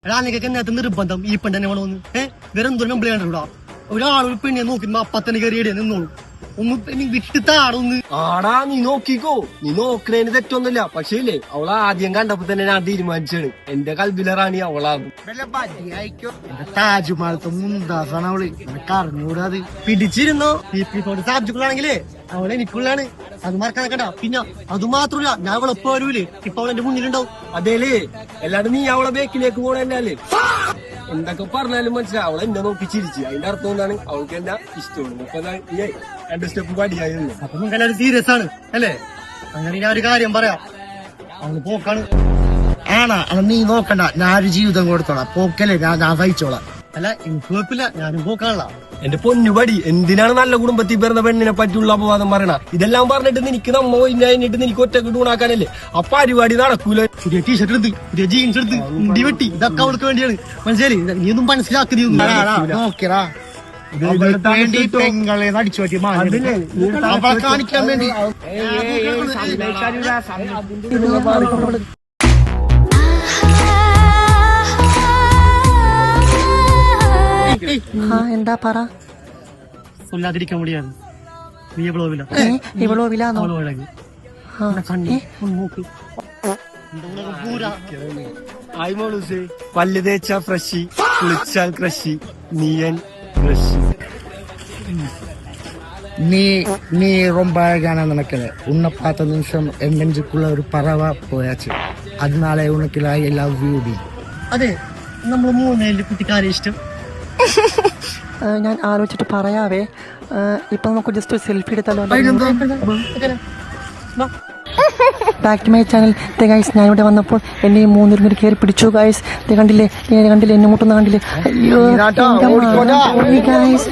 എടാ നിനക്ക് എന്നത്തെ നിർബന്ധം ഈ പെണ്ണ് വേണമെന്ന് വേറെ എന്തോ നമ്മൾ കണ്ടൂടാ ഒരാളൊരു പെണ്ണിനെ നോക്കുമ്പോ അപ്പത്തന്നെ കയറി നിന്നോളൂ ഒന്ന് വിട്ടിട്ടാടൊന്ന് ആടാ നീ നോക്കിക്കോ നീ നോക്കണേന് തെറ്റൊന്നുമില്ല പക്ഷേ ഇല്ലേ അവളെ ആദ്യം കണ്ടപ്പോ തന്നെ ഞാൻ തീരുമാനിച്ചാണ് എന്റെ കൽബിലറാണി അവളാകും താജുമാലത്തെ മുന്താസാണ് അവള് നിനക്ക് അറിഞ്ഞൂടാത് പിടിച്ചിരുന്നോ സാബ്ജുക്കളാണെങ്കിലേ അവളെ എനിക്കുള്ളതാണ് അത് മറക്കാൻ കണ്ട പിന്നെ അത് മാത്രമല്ല ഞാൻ അവളെ എപ്പോ വരൂലേ ഇപ്പൊ അവളെന്റെ മുന്നിലുണ്ടാവും അതേലേ എല്ലാരും നീ അവളെ ബേക്കിലേക്ക് പോകണല്ലേ എന്തൊക്കെ പറഞ്ഞാലും മനസ്സിലായി അവളെ എന്നെ നോക്കി ചിരിച്ചു അതിന്റെ അർത്ഥം എന്താണ് അവൾക്ക് എന്താ ഇഷ്ടമാണ് അപ്പൊ രണ്ട് സ്റ്റെപ്പ് പടിയായിരുന്നു അപ്പൊ നിങ്ങൾക്ക് എല്ലാവരും സീരിയസ് ആണ് അല്ലേ അങ്ങനെ ഞാൻ ഒരു കാര്യം പറയാം അവള് പോക്കാണ് ആണാ അത് നീ നോക്കണ്ട ഞാനൊരു ജീവിതം കൊടുത്തോളാം പോക്കല്ലേ ഞാൻ സഹിച്ചോളാം അല്ല എനിക്ക് കുഴപ്പമില്ല ഞാനും പോക്കാണല്ല എന്റെ പൊന്നുപടി എന്തിനാണ് നല്ല കുടുംബത്തിൽ പിറന്ന പെണ്ണിനെ പറ്റിയുള്ള അപവാദം പറയണ ഇതെല്ലാം പറഞ്ഞിട്ട് നിനക്ക് നമ്മ കഴിഞ്ഞിട്ട് നിനക്ക് ഒറ്റക്ക് ഡൂണാക്കാനല്ലേ ആ പരിപാടി നടക്കൂല പുതിയ ടീഷർട്ട് എടുത്ത് പുതിയ ജീൻസ് എടുത്ത് മുടി വെട്ടി ഇതൊക്കെ അവൾക്ക് വേണ്ടിയാണ് മനസ്സിലായി നീ ഒന്നും മനസ്സിലാക്കി നോക്കിയറാ പെങ്ങളെ അടിച്ചു പറ്റി അവളെ കാണിക്കാൻ വേണ്ടി എന്താ പറ കൊല്ലാതിരിക്കാൻ വേണ്ടിയാണ് നീ ഇവളോവില്ല പല്ല് തേച്ച ഫ്രഷി കുളിച്ചാൽ ക്രഷി നീയൻ ക്രഷി நீ ரொம்ப அழகான நினைக்கல உன்னை பார்த்த நிமிஷம் என் நெஞ்சுக்குள்ள ஒரு பறவா போயாச்சு அதனால உனக்கு ஐ லவ் யூ டி അതെ നമ്മൾ മൂന്നേല് കുട്ടിക്കാരെ ഇഷ്ടം ഞാൻ ആലോചിച്ചിട്ട് പറയാവേ ഇപ്പൊ നമുക്ക് ജസ്റ്റ് സെൽഫി എടുത്താലോ back to my channel guys ഞാനിവിടെ വന്നപ്പോൾ എന്നെ മൂന്നിൽ കൂടി കയറി പിടിച്ചു ഗൈസ് കണ്ടില്ലേ എന്നെ മുട്ടുന്ന കണ്ടില്ലേ അയ്യോ ഗൈസ്